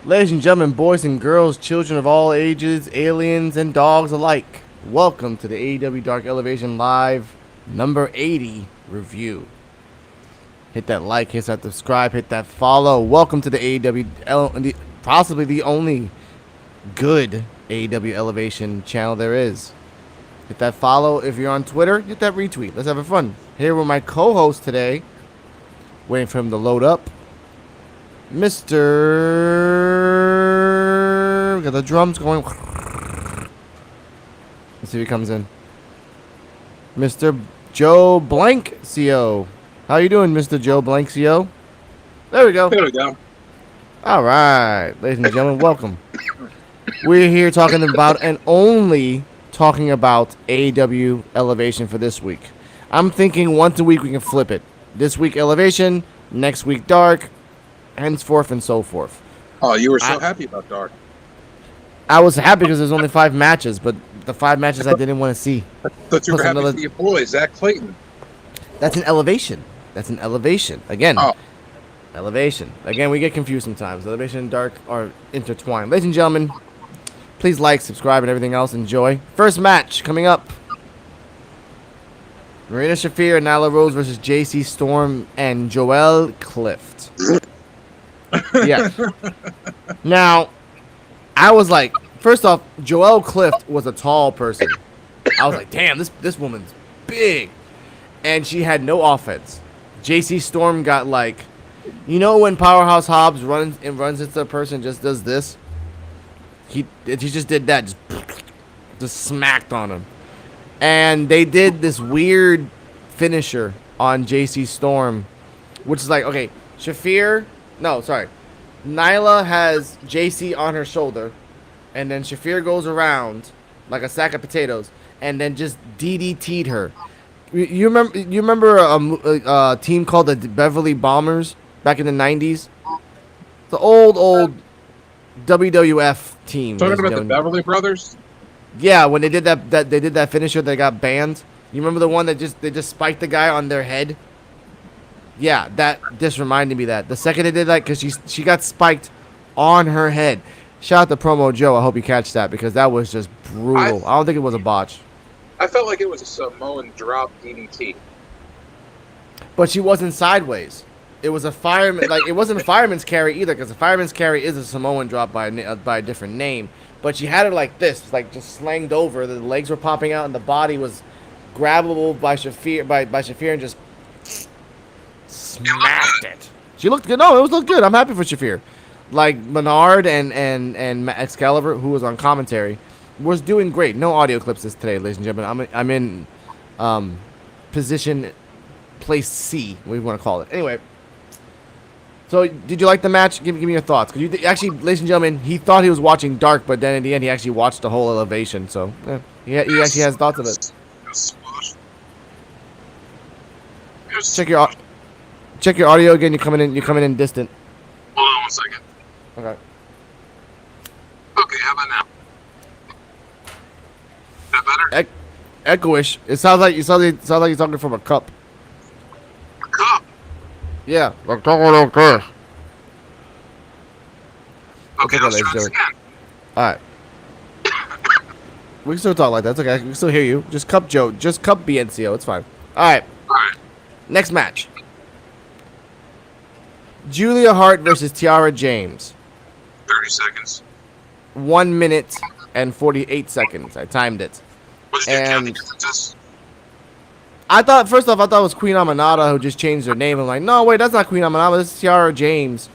Ladies and gentlemen, boys and girls, children of all ages, aliens and dogs alike, welcome to the AEW Dark Elevation Live number 80 review. Hit that like, hit that subscribe, hit that follow. Welcome to the AEW, possibly the only good AEW Elevation channel there is. Hit that follow if you're on Twitter. Hit that retweet. Let's have fun. Here with my co-host today, waiting for him to load up. Mr. We got the drums going. Let's see if he comes in. Mr. Joe Blank CO. How you doing, Mr. Joe Blank CO? There we go. There we go. All right, ladies and gentlemen, welcome. We're here talking about and only talking about AEW Elevation for this week. I'm thinking once a week we can flip it. This week Elevation, next week Dark, henceforth and so forth. Oh, you were so happy about Dark. I was happy because there's only 5 matches, but the 5 matches I didn't want to see. But you were happy for your boy, Zach Clayton. That's an elevation. Again. Oh. Elevation. Again, we get confused sometimes. Elevation and Dark are intertwined. Ladies and gentlemen, please like, subscribe, and everything else. Enjoy. First match coming up. Marina Shafir and Nyla Rose versus JC Storm and Joelle Clift. Yeah. Now, I was like, first off, Joelle Clift was a tall person. I was like, damn, this woman's big. And she had no offense. JC Storm got like, you know when Powerhouse Hobbs runs into a person and just does this? He just did that, just smacked on him. And they did this weird finisher on JC Storm, which is like, okay, Nyla has JC on her shoulder, and then Shafir goes around like a sack of potatoes, and then just DDT'd her. You remember a team called the Beverly Bombers back in the 90s? The old WWF team. Talking about the Beverly Brothers? Yeah, when they did that finisher, they got banned. You remember the one that they just spiked the guy on their head? Yeah, that just reminded me that. The second they did that, because she got spiked on her head. Shout out to Promo Joe. I hope you catch that, because that was just brutal. I don't think it was a botch. I felt like it was a Samoan drop DDT. But she wasn't sideways. It was a fireman. Like, it wasn't a fireman's carry either, because a fireman's carry is a Samoan drop by a different name. But she had it like this, like just slanged over. The legs were popping out, and the body was grabbable by Shafir, and just smacked it. She looked good. No, it looked good. I'm happy for Shafir. Like Menard and Excalibur, who was on commentary, was doing great. No audio clips today, ladies and gentlemen. I'm in position place C, what you want to call it. Anyway. So, did you like the match? Give me your thoughts. Because actually, ladies and gentlemen, he thought he was watching Dark, but then in the end, he actually watched the whole Elevation. So, yeah, he actually has thoughts of it. Check your audio again. You're coming in distant. Hold on 1 second. Okay. Okay, how about now? That better? Echoish. It sounds like you're talking from a cup. A cup? Yeah, like talking like this. Okay, let's try this again. All right. We can still talk like that. It's okay. We can still hear you. Just cup Joe. Just cup BNCO. It's fine. All right. Next match. Julia Hart versus Tiara James. 30 seconds. 1 minute and 48 seconds. I timed it. What did you count the differences? First off, I thought it was Queen Aminata who just changed her name. I'm like, no, wait, that's not Queen Aminata. This is Tiara James.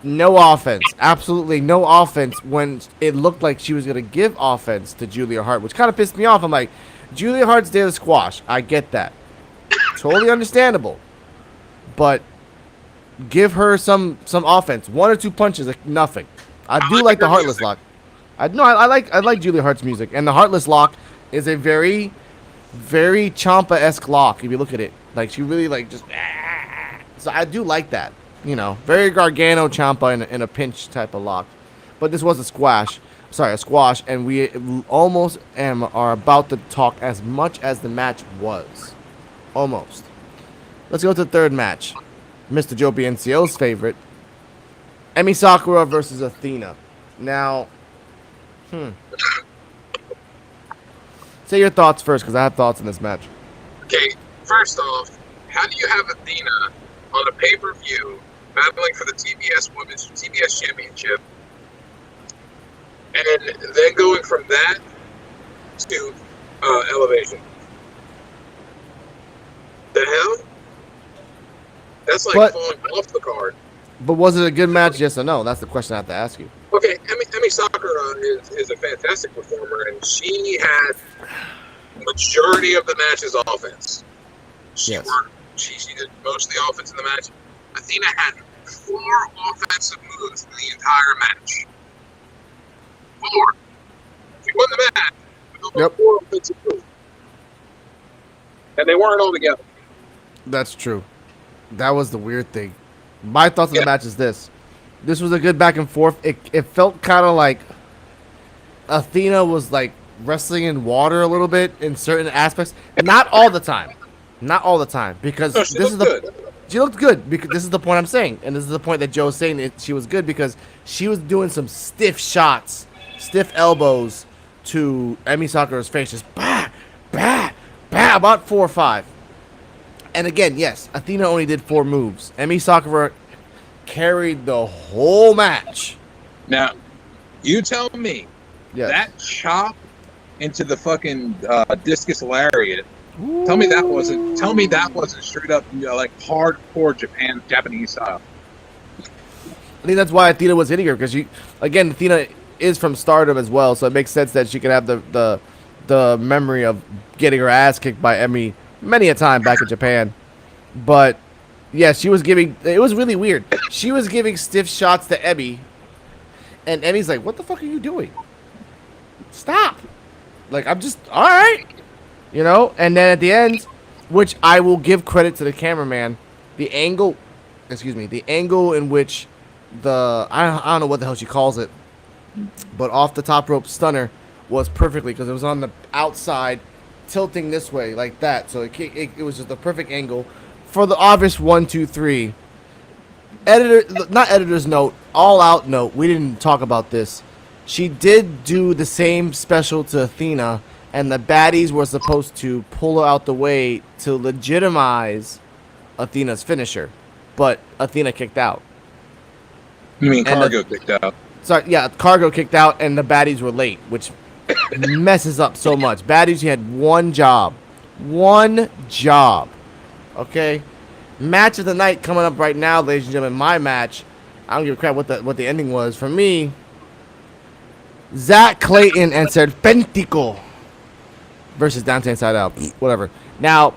No offense. Absolutely no offense when it looked like she was going to give offense to Julia Hart, which kind of pissed me off. I'm like, Julia Hart's there to squash. I get that. Totally understandable. But give her some offense. 1 or 2 punches, like nothing. I do like the Heartless Lock. I like Julia Hart's music. And the Heartless Lock is a very Ciampa-esque lock if you look at it. Like, she really, like, just... So I do like that. You know, very Gargano Ciampa in a pinch type of lock. But this was a squash, and we almost are about to talk as much as the match was. Almost. Let's go to the third match. Mr. Joe BNCO's favorite. Emi Sakura versus Athena. Now, say your thoughts first, because I have thoughts on this match. Okay, first off, how do you have Athena on a pay-per-view battling for the TBS Championship, and then going from that to Elevation? The hell? That's like falling off the card. But was it a good match? Yes or no? That's the question I have to ask you. Okay, Emi Sakura is a fantastic performer, and she had majority of the match's offense. She did most of the offense in the match. Athena had 4 offensive moves in the entire match. 4. She won the match with only 4 offensive moves. And they weren't all together. That's true. That was the weird thing. My thoughts on the match is this. This was a good back and forth. It felt kind of like Athena was like wrestling in water a little bit in certain aspects. Not all the time. Not all the time. Because she looked good. Because this is the point I'm saying. And this is the point that Joe's saying that she was good because she was doing some stiff shots, stiff elbows to Emi Sakura's face. Just bah, bah, bah, about 4 or 5. And again, yes, Athena only did 4 moves. Emi Sakura carried the whole match. Now, you tell me that chop into the fucking discus lariat. Ooh. Tell me that wasn't straight up like hardcore Japanese style. I think that's why Athena was hitting her because Athena is from Stardom as well, so it makes sense that she could have the memory of getting her ass kicked by Emi many a time back in Japan. But yeah, she was giving, it was really weird. She was giving stiff shots to Emi, and Emi's like, what the fuck are you doing? Stop. Like, I'm just, all right. You know? And then at the end, which I will give credit to the cameraman, the angle in which I don't know what the hell she calls it, but off the top rope stunner was perfectly, because it was on the outside, tilting this way like that, so it was just the perfect angle for the obvious 1, 2, 3. Editor's note, all out note. We didn't talk about this. She did do the same special to Athena, and the baddies were supposed to pull her out the way to legitimize Athena's finisher, but Athena kicked out. You mean Cargo kicked out? Sorry, yeah, Cargo kicked out, and the baddies were late, which messes up so much. Baddies, you had one job. Okay? Match of the night coming up right now, ladies and gentlemen. My match. I don't give a crap what the ending was. For me, Zach Clayton and Serpentico versus Dante Inside Out. Whatever. Now,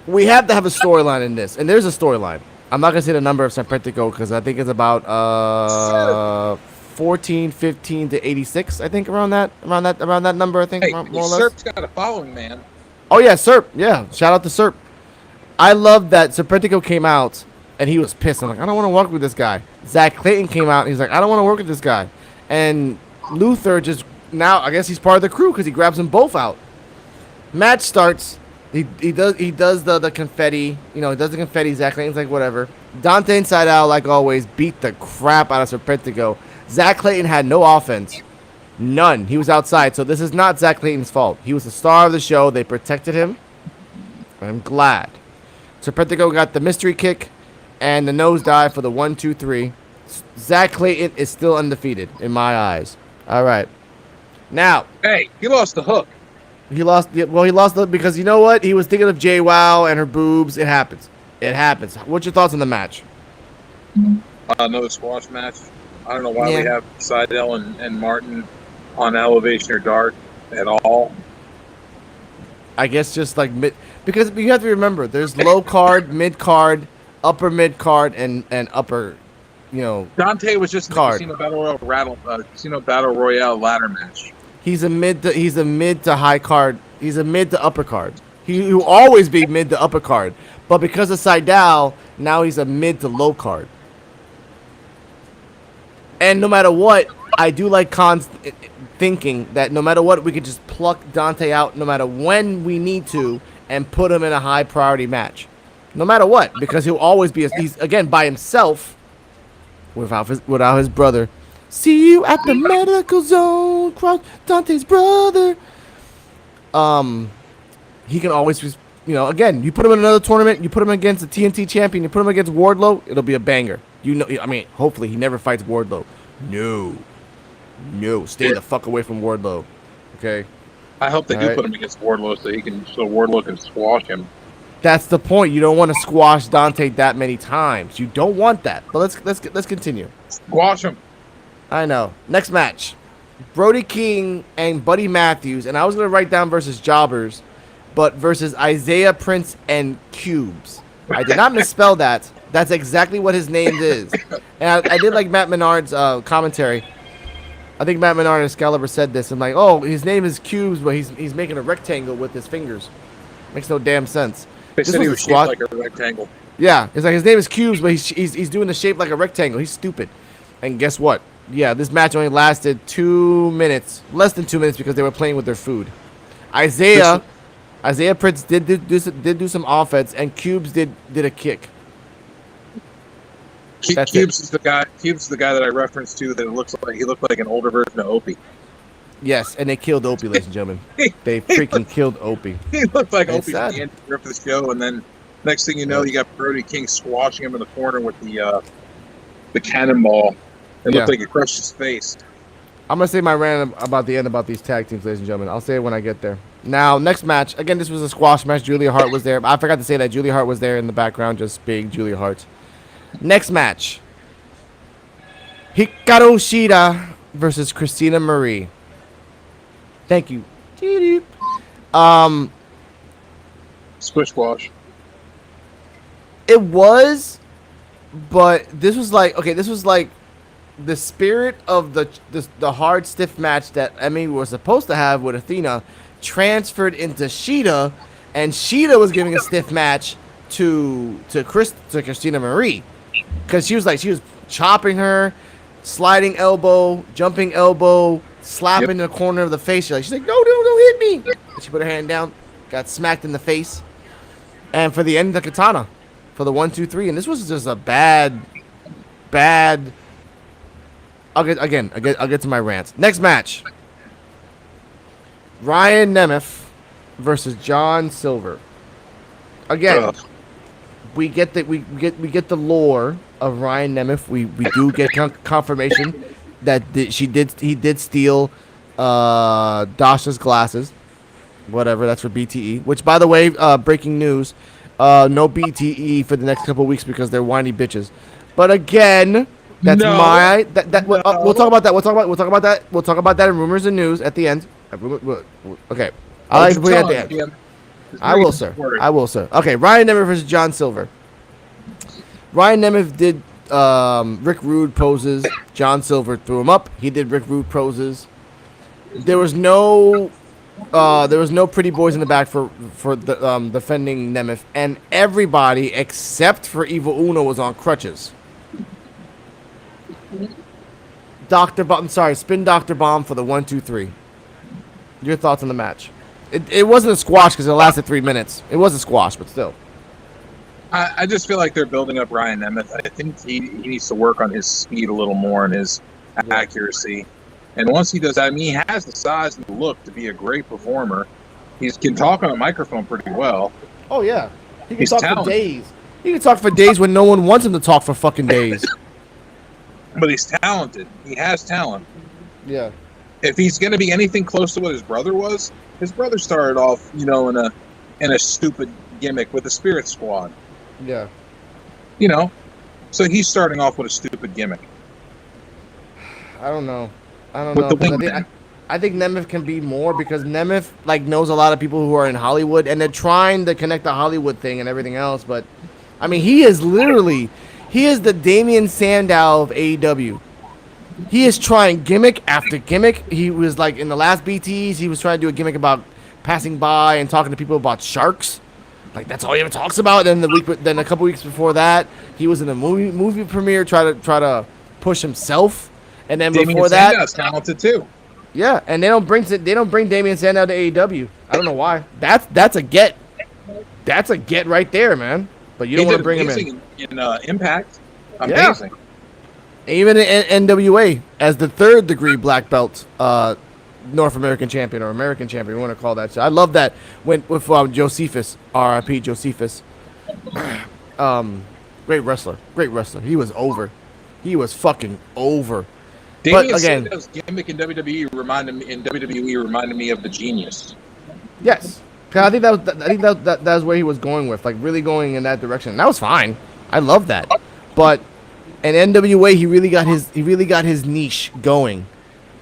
we have to have a storyline in this, and there's a storyline. I'm not gonna say the number of Serpentico because I think it's about 14, 15 to 86. I think around that number. I think more or less. Serp's got a following, man. Oh yeah, Serp. Yeah, shout out to Serp. I love that Serpentico came out and he was pissed. I'm like, I don't want to work with this guy. Zach Clayton came out and he's like, I don't want to work with this guy. And Luther just now, I guess he's part of the crew because he grabs them both out. Match starts. He does the confetti. You know, he does the confetti. Zach Clayton's like, whatever. Dante Inside Out, like always, beat the crap out of Serpentico. Zach Clayton had no offense. None. He was outside. So this is not Zach Clayton's fault. He was the star of the show. They protected him. I'm glad. Serpentico got the mystery kick and the nosedive for the 1, 2, 3. Zach Clayton is still undefeated in my eyes. All right. Now. Hey, he lost the hook. He lost because you know what? He was thinking of JWoww and her boobs. It happens. What's your thoughts on the match? Another squash match. I don't know why we have Seidel and Martin on Elevation or Dark at all. I guess just like mid, because you have to remember there's low card, mid card, upper mid card, and upper, you know. Dante was just card. in the Casino Battle Royale ladder match. He's a mid to high card. He's a mid to upper card. He will always be mid to upper card, but because of Seidel, now he's a mid to low card. And no matter what, I do like Khan's thinking that no matter what, we could just pluck Dante out no matter when we need to and put him in a high priority match. No matter what, because he'll always be, he's again by himself, without his brother. See you at the medical zone. Cross Dante's brother. He can always, again, you put him in another tournament, you put him against the TNT champion, you put him against Wardlow, it'll be a banger. Hopefully he never fights Wardlow. No, stay the fuck away from Wardlow. Okay. I hope they do put him against Wardlow so Wardlow can squash him. That's the point. You don't want to squash Dante that many times. You don't want that. But let's continue. Squash him. I know. Next match. Brody King and Buddy Matthews, and I was going to write down versus Jobbers, but versus Isaiah Prince and Cubes. I did not misspell that. That's exactly what his name is. And I did like Matt Menard's commentary. I think Matt Menard and Excalibur said this. I'm like, oh, his name is Cubes, but he's making a rectangle with his fingers. Makes no damn sense. They said he was shaped like a rectangle. Yeah, it's like his name is Cubes, but he's doing the shape like a rectangle. He's stupid. And guess what? Yeah, this match only lasted 2 minutes, less than 2 minutes, because they were playing with their food. Isaiah Prince did do some offense, and Cubes did a kick. Cubes is the guy that I referenced to that he looked like an older version of Opie. Yes, and they killed Opie, ladies and gentlemen. They freaking killed Opie. He looked like Opie at the end of the show, and then next thing you know, you got Brody King squashing him in the corner with the cannonball. It looked like it crushed his face. I'm going to say my rant about the end about these tag teams, ladies and gentlemen. I'll say it when I get there. Now, next match. Again, this was a squash match. Julia Hart was there. I forgot to say that Julia Hart was there in the background, just big Julia Hart. Next match. Hikaru Shida versus Christina Marie. Thank you. Squish squash. It was, but this was like the spirit of the hard stiff match that Emmy was supposed to have with Athena transferred into Shida, and Shida was giving a stiff match to Christina Marie, because she was chopping her, sliding elbow, jumping elbow, slapping the corner of the face. She's like, no, don't hit me. And she put her hand down, got smacked in the face, and for the end of the katana, for the 1, 2, 3, and this was just a bad. I'll get to my rants. Next match. Ryan Nemeth versus John Silver. Again, we get the lore of Ryan Nemeth. We do get confirmation that he did steal Dasha's glasses. Whatever, that's for BTE. Which, by the way, breaking news, no BTE for the next couple of weeks because they're whiny bitches. But again, we'll talk about that. We'll talk about that in rumors and news at the end. Okay, I like to put it at the end. I will, sir. Okay, Ryan Nemeth versus John Silver. Ryan Nemeth did Rick Rude poses. John Silver threw him up. He did Rick Rude poses. There was no pretty boys in the back for defending Nemeth, and everybody except for Evil Uno was on crutches. Spin Dr. Bomb for the 1, 2, 3. Your thoughts on the match? It wasn't a squash because it lasted 3 minutes. It was a squash, but still. I just feel like they're building up Ryan Nemeth. I think he needs to work on his speed a little more and his accuracy. And once he does that, he has the size and the look to be a great performer. He can talk on a microphone pretty well. Oh, yeah. He can talk for days. He can talk for days when no one wants him to talk for fucking days. But he's talented. He has talent. Yeah. If he's going to be anything close to what his brother was, his brother started off, in a stupid gimmick with the Spirit Squad. Yeah. So he's starting off with a stupid gimmick. I don't know. I think Nemeth can be more because Nemeth knows a lot of people who are in Hollywood, and they're trying to connect the Hollywood thing and everything else. But I mean, he is the Damian Sandow of AEW. He is trying gimmick after gimmick. He was in the last BTs, he was trying to do a gimmick about passing by and talking to people about sharks. That's all he ever talks about. And then a couple weeks before that, he was in a movie premiere try to push himself. And then Damian before that, Sandow's talented too. Yeah, and they don't bring Damian Sandow to AEW. I don't know why. That's a get. That's a get right there, man. But you don't want to bring him in Impact. Amazing. Yeah. Even in NWA as the third degree black belt North American champion or American champion, we want to call that. So I love that with Josephus, R.I.P. Josephus. Great wrestler. He was over. He was fucking over. Damien But again, Sandow's gimmick in WWE reminded me of the Genius. yes. 'Cause I think that was where he was going with, like really going in that direction. And that was fine. I love that. But in NWA, he really got his niche going.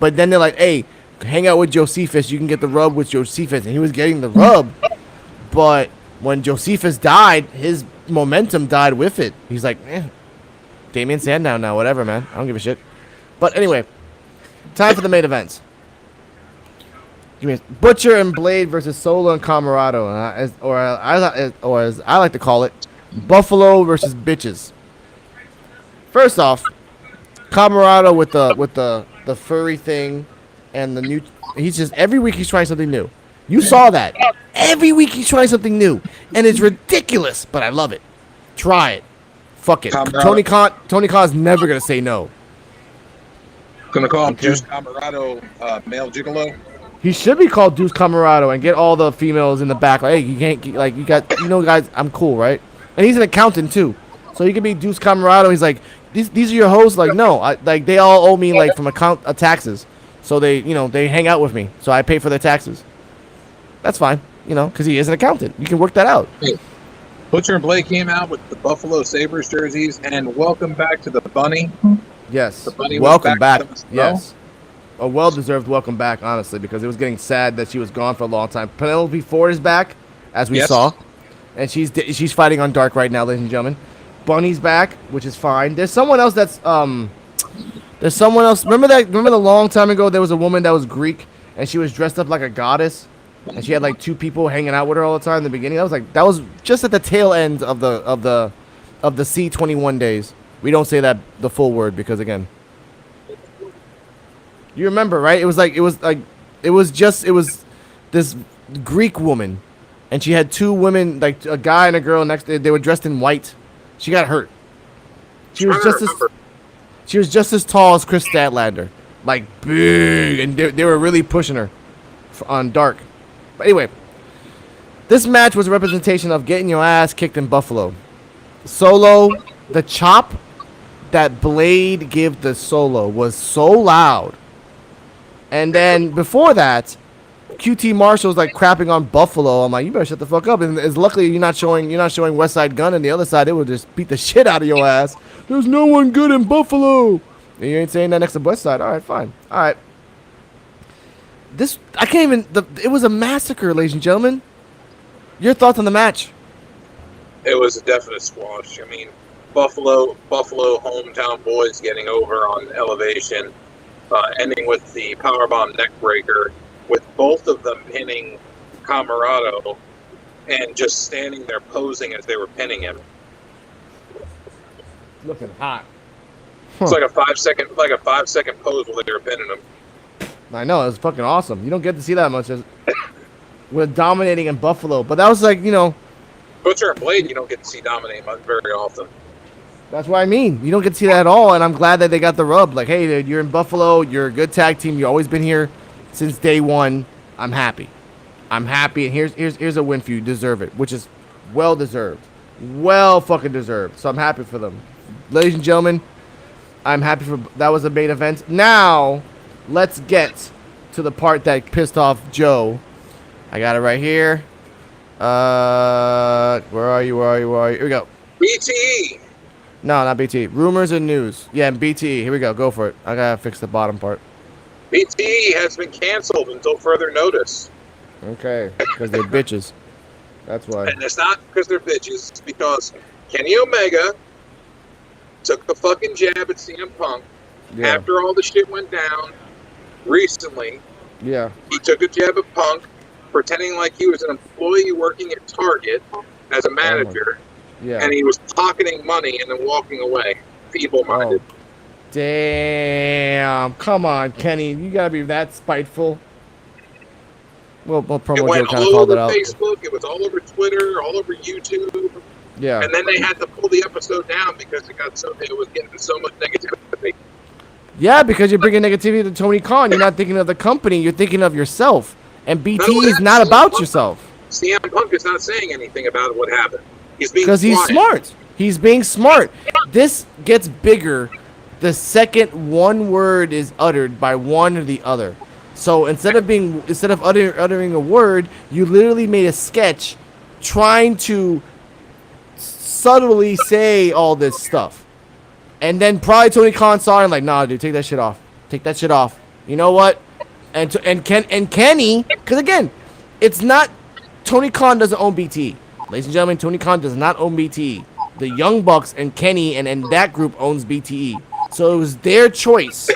But then they're like, hey, hang out with Josephus. You can get the rub with Josephus, and he was getting the rub. But when Josephus died, his momentum died with it. He's like, Damien Sandow now, whatever, man. I don't give a shit. But anyway, time for the main events. Give me Butcher and Blade versus Solo and Camarado, or as I like to call it, Buffalo versus Bitches. First off, Camarado with the furry thing and the new. He's just every week he's trying something new. You saw that. Every week he's trying something new, and it's ridiculous, but I love it. Try it. Fuck it. Tony Khan's never gonna say no. Gonna call him Juice Camarado, male gigolo. He should be called Deuce Camarado and get all the females in the back. Like, hey, you can't like you got guys. I'm cool, right? And he's an accountant too, so he could be Deuce Camarado. He's like, these are your hosts. Like, no, like they all owe me like from taxes, so they hang out with me, so I pay for their taxes. That's fine, because he is an accountant. You can work that out. Butcher and Blade came out with the Buffalo Sabres jerseys, and welcome back to the Bunny. Yes, The Bunny welcome back. to them as well. Yes, a well-deserved welcome back, honestly, because it was getting sad that she was gone for a long time. Penelope Ford is back, as we saw, and she's fighting on Dark right now, ladies and gentlemen. Bunny's back, which is fine. There's someone else that's There's someone else. Remember the long time ago there was a woman that was Greek and she was dressed up like a goddess, and she had like two people hanging out with her all the time in the beginning. That was just at the tail end of the C21 days. We don't say that the full word because again, you remember, right? It was this Greek woman, and she had two women, like a guy and a girl next. They were dressed in white. She got hurt. She was just as tall as Chris Statlander, like big, and they were really pushing her on Dark. But anyway, this match was a representation of getting your ass kicked in Buffalo. Solo, the chop that Blade gave the Solo was so loud. And then before that, QT Marshall's like crapping on Buffalo. I'm like, you better shut the fuck up. And it's luckily you're not showing West Side Gun, and the other side they would just beat the shit out of your ass. There's no one good in Buffalo. And you ain't saying that next to West Side. All right, fine. All right. I can't even. It was a massacre, ladies and gentlemen. Your thoughts on the match? It was a definite squash. I mean, Buffalo hometown boys getting over on Elevation, ending with the powerbomb neckbreaker, with both of them pinning Camarado and just standing there posing as they were pinning him. Looking hot. It's like a 5 second pose while they were pinning him. I know, it was fucking awesome. You don't get to see that much. We're dominating in Buffalo, but that was like, Butcher and Blade, you don't get to see dominate very often. That's what I mean. You don't get to see that at all, and I'm glad that they got the rub. Like, hey, dude, you're in Buffalo. You're a good tag team. You've always been here since day one. I'm happy. And here's a win for you. You deserve it, which is well deserved. Well fucking deserved. So I'm happy for them. Ladies and gentlemen, I'm happy for that was a main event. Now, let's get to the part that pissed off Joe. I got it right here. Where are you? Here we go. BTE. No, not BT. Rumors and news. Yeah, BT. Here we go. Go for it. I gotta fix the bottom part. BTE has been canceled until further notice. Okay, because they're bitches. That's why. And it's not because they're bitches. It's because Kenny Omega took the fucking jab at CM Punk after all the shit went down recently. Yeah. He took a jab at Punk, pretending like he was an employee working at Target as a manager. Yeah. And he was pocketing money and then walking away. Feeble-minded. Oh. Damn. Come on, Kenny. You gotta be that spiteful. Well, promo it went Joe kind of all called over it out. Facebook. It was all over Twitter, all over YouTube. Yeah. And then they had to pull the episode down because it was getting so much negativity. Yeah, because you're bringing negativity to Tony Khan. You're not thinking of the company. You're thinking of yourself. And BT is not about yourself. CM Punk is not saying anything about what happened. He's being Because he's quiet. smart. He's being smart. This gets bigger the second one word is uttered by one or the other. So instead of uttering a word, you literally made a sketch trying to subtly say all this stuff. And then probably Tony Khan saw it and like, nah, dude, take that shit off. Take that shit off. You know what? And Kenny, because again, it's not Tony Khan doesn't own BT. Ladies and gentlemen, Tony Khan does not own BTE. The Young Bucks and Kenny and that group owns BTE. So it was their choice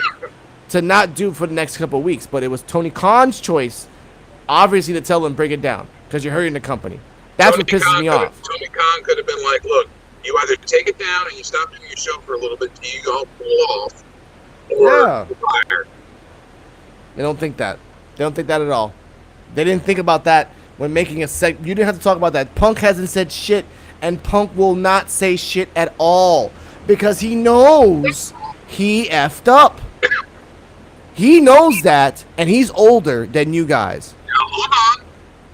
to not do for the next couple of weeks. But it was Tony Khan's choice, obviously, to tell them break it down because you're hurting the company. That's what pisses me off. Tony Khan could have been like, look, you either take it down and you stop doing your show for a little bit till you go pull off, or retire. They don't think that. They don't think that at all. They didn't think about that when making a segment. You didn't have to talk about that. Punk hasn't said shit, and Punk will not say shit at all because he knows he effed up. He knows that, and he's older than you guys. Now, hold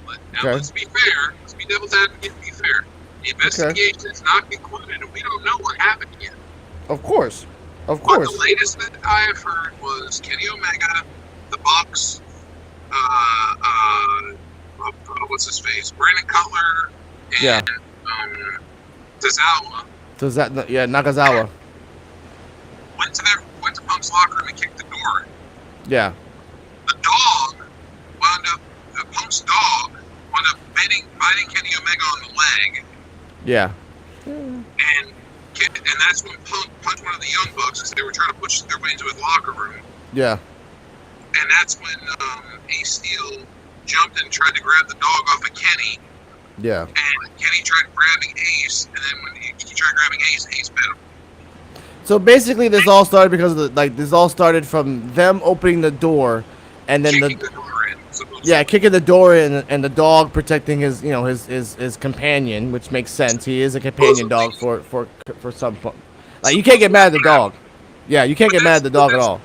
on. Let's be fair. Let's be devil's advocate and be fair. The investigation is not concluded, and we don't know what happened yet. Of course. Of But course. the latest that I have heard was Kenny Omega, the Bucks, what's his face, Brandon Cutler, and Tozawa. Nakazawa. Went to Punk's locker room and kicked the door in. Yeah. The dog Punk's dog wound up biting Kenny Omega on the leg. Yeah. And that's when Punk punched one of the Young Bucks as they were trying to push their way into his locker room. Yeah. And that's when Ace Steel jumped and tried to grab the dog off of Kenny. Yeah. And Kenny tried grabbing Ace, and then when he tried grabbing Ace, Ace bit him. So basically, this all started because of this all started from them opening the door, and then kicking the door in. kicking the door in, and the dog protecting his his companion, which makes sense. He is a companion dog for some. Like you can't get mad at the dog. Yeah, you can't get mad at the dog at all.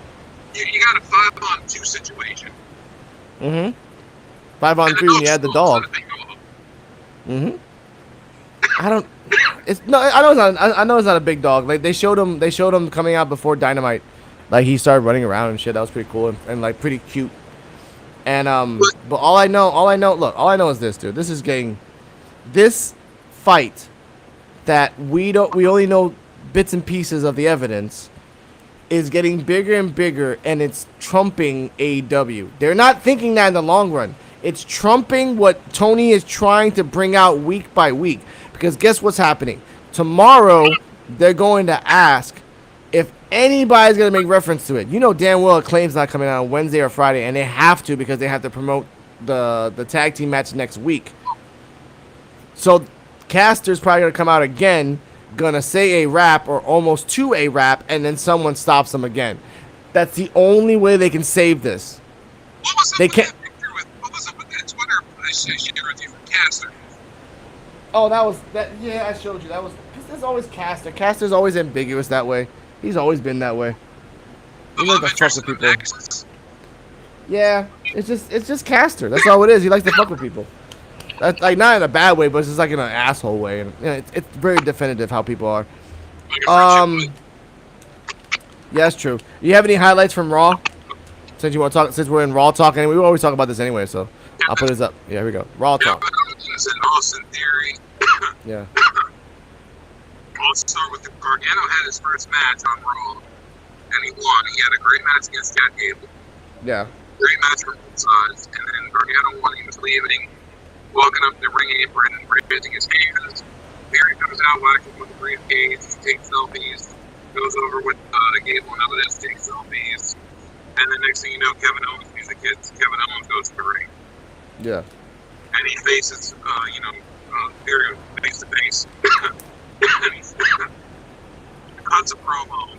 You got a 5-on-2 situation. 5-on-3 when you add the dog. I don't. I know it's not a big dog. Like they showed him coming out before Dynamite. Like he started running around and shit. That was pretty cool and like pretty cute. And but all I know is this, dude. This fight that we only know bits and pieces of the evidence is getting bigger and bigger, and it's trumping AEW. They're not thinking that in the long run. It's trumping what Tony is trying to bring out week by week. Because guess what's happening? Tomorrow, they're going to ask if anybody's going to make reference to it. You know damn well Acclaim's not coming out on Wednesday or Friday, and they have to because they have to promote the tag team match next week. So Caster's probably going to come out again, going to say a rap or almost to a rap, and then someone stops them again. That's the only way they can save this. What was up They with can't. what was up with that Twitter I shared with you from Caster? Oh, that was that. Yeah, I showed you. That was. There's always Caster. Caster's always ambiguous that way. He's always been that way. He likes to fuck with people. Nexus? Yeah, it's just Caster. That's all it is. He likes to fuck with people. That's like not in a bad way, but it's just like in an asshole way. And it's very definitive how people are. Yeah, that's true. You have any highlights from Raw? Since you want to talk, since we're in Raw talk, and we always talk about this anyway, so I'll put this up. Yeah, here we go. Raw talk. It's an Austin Theory. Yeah. I'll start with the Gargano had his first match on Raw, and he won. He had a great match against Chad Gable. Yeah. Great match from both sides, and then Gargano won. He was leaving, walking up the ring apron and raising his hands. Theory comes out, whacks him with a briefcase, takes selfies, goes over with Gable and others, takes selfies. And the next thing you know, Kevin Owens music hits. Kevin Owens goes to the ring. Yeah. And he faces, Theory face to face. And he cuts a promo,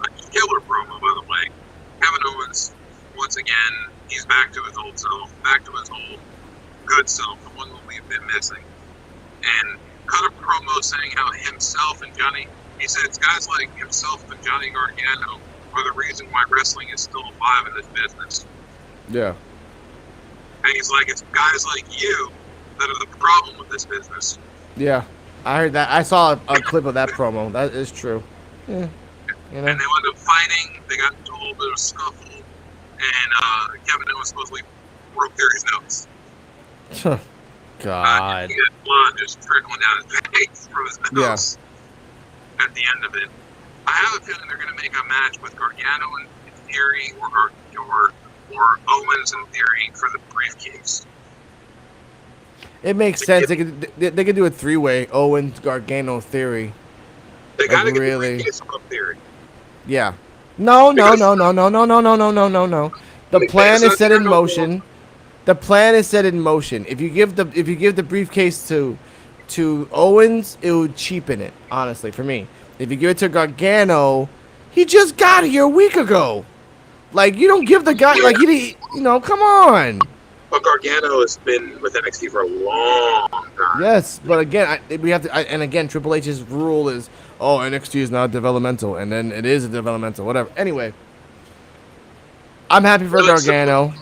a killer promo, by the way. Kevin Owens, once again, he's back to his old self, back to his old good self, the one that we've been missing. And cut a promo saying how himself and Johnny, he said it's guys like himself and Johnny Gargano are the reason why wrestling is still alive in this business. Yeah. And he's like, it's guys like you that are the problem with this business. Yeah. I heard that. I saw a clip of that promo. That is true. Yeah. You know. And they wound up fighting. They got into a little bit of a scuffle. And Kevin Owens supposedly broke Theory's nose. God. He had blood just trickling down his face from his nose at the end of it. I have a feeling they're going to make a match with Gargano and Theory or Owens and Theory for the briefcase. It makes sense. They could do a 3-way Owens, Gargano, Theory. They got to get really. the briefcase from Theory. Yeah. No. The plan is set in motion. The plan is set in motion. If you give the briefcase to Owens, it would cheapen it, honestly, for me. If you give it to Gargano, he just got here a week ago. Like, you don't give the guy, like, come on. But Gargano has been with NXT for a long time. Yes, but again, we have to, and again, Triple H's rule is, NXT is not developmental, and then it is a developmental, whatever. Anyway, I'm happy for Gargano.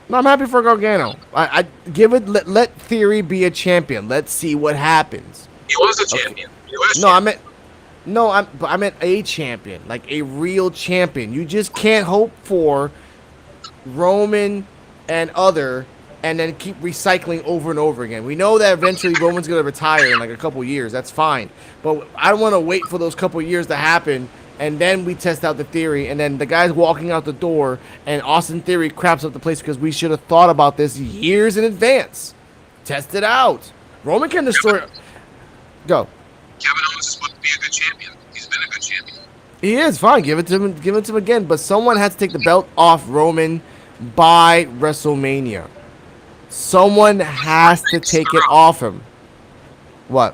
No, I'm happy for Gargano. I give it. Let Theory be a champion. Let's see what happens. He was a champion. I meant a champion, like a real champion. You just can't hope for Roman and and then keep recycling over and over again. We know that eventually Roman's gonna retire in like a couple years. That's fine, but I don't want to wait for those couple years to happen. And then we test out the Theory, and then the guy's walking out the door, and Austin Theory craps up the place because we should have thought about this years in advance. Test it out. Roman can destroy. Go. Kevin Owens is supposed to be a good champion. He's been a good champion. He is fine. Give it to him. Give it to him again. But someone has to take the belt off Roman by WrestleMania. Someone has to take it off him. What?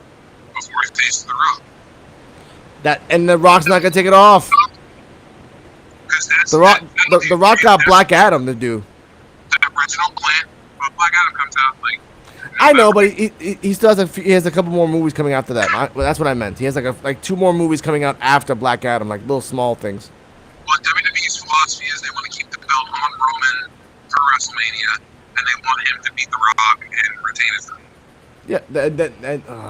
Before he faces The Rock. And The Rock's not gonna take it off. The Rock got Black Adam to do. The original plan, but Black Adam comes out like. I know, but he still has he has a couple more movies coming after that. That's what I meant. He has like 2 more movies coming out after Black Adam, like little small things. Well, WWE's philosophy is they want to keep the belt on Roman for WrestleMania, and they want him to beat The Rock and retain his. Yeah,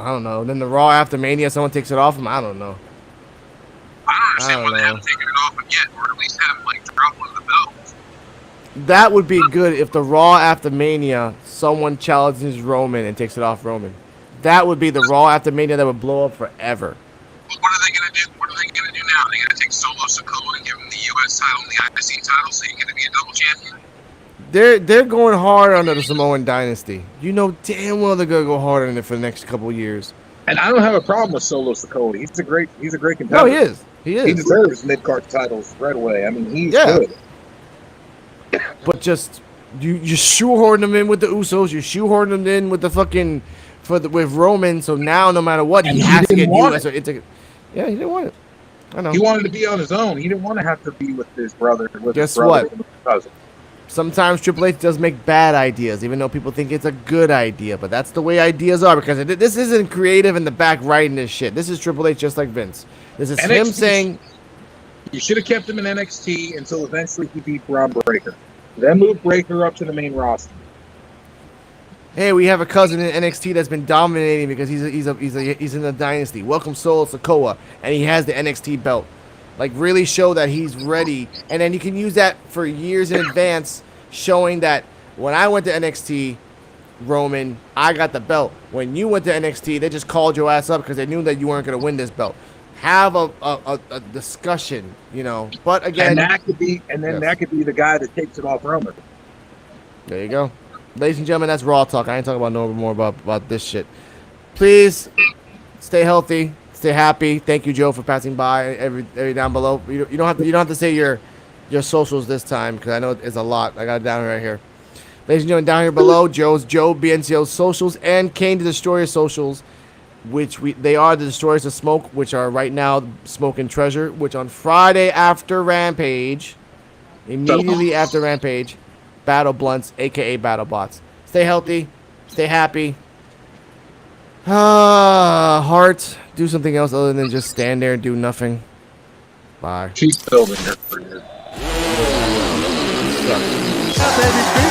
I don't know. Then the Raw after Mania, someone takes it off him. I don't know. I don't understand why they haven't taken it off him yet, or at least have him like drop one of the belts. That would be good if the Raw after Mania, someone challenges Roman and takes it off Roman. That would be the Raw after Mania that would blow up forever. But what are they gonna do? What are they gonna do now? They're gonna take Solo Sikoa and give him the U.S. title and the IC title, so he's gonna be a double champion. They're going hard under the Samoan dynasty. You know damn well they're gonna go hard on it for the next couple of years. And I don't have a problem with Solo Sikoa. He's a great competitor. No, he is. He deserves mid-card titles right away. I mean, he's good. But just you shoehorn him in with the Usos. You shoehorn him in with the fucking with Roman. So now, no matter what, he has to get US. He didn't want it. I know. He wanted to be on his own. He didn't want to have to be with his brother. Guess what? Sometimes Triple H does make bad ideas, even though people think it's a good idea. But that's the way ideas are, because this isn't creative in the back writing this shit. This is Triple H just like Vince. This is NXT, him saying... You should have kept him in NXT until eventually he beat Braun Breaker. Then move Breaker up to the main roster. Hey, we have a cousin in NXT that's been dominating because he's in the dynasty. Welcome Solo Sikoa, and he has the NXT belt. Like, really show that he's ready. And then you can use that for years in advance, showing that when I went to NXT, Roman, I got the belt. When you went to NXT, they just called your ass up because they knew that you weren't going to win this belt. Have a discussion, you know. But again... that could be the guy that takes it off Roman. There you go. Ladies and gentlemen, that's Raw Talk. I ain't talking about no more about this shit. Please stay healthy. Stay happy. Thank you, Joe, for passing by. Every down below. You don't have to say your socials this time because I know it's a lot. I got it down right here. Ladies and gentlemen, down here below, Joe BNCO's socials and Kane the Destroyer socials, which they are the Destroyers of Smoke, which are right now Smoke and Treasure, which on Friday after Rampage, immediately after Rampage, Battle Blunts, aka Battle Bots. Stay healthy. Stay happy. Heart, do something else other than just stand there and do nothing. Bye. She's building her career. Sucks.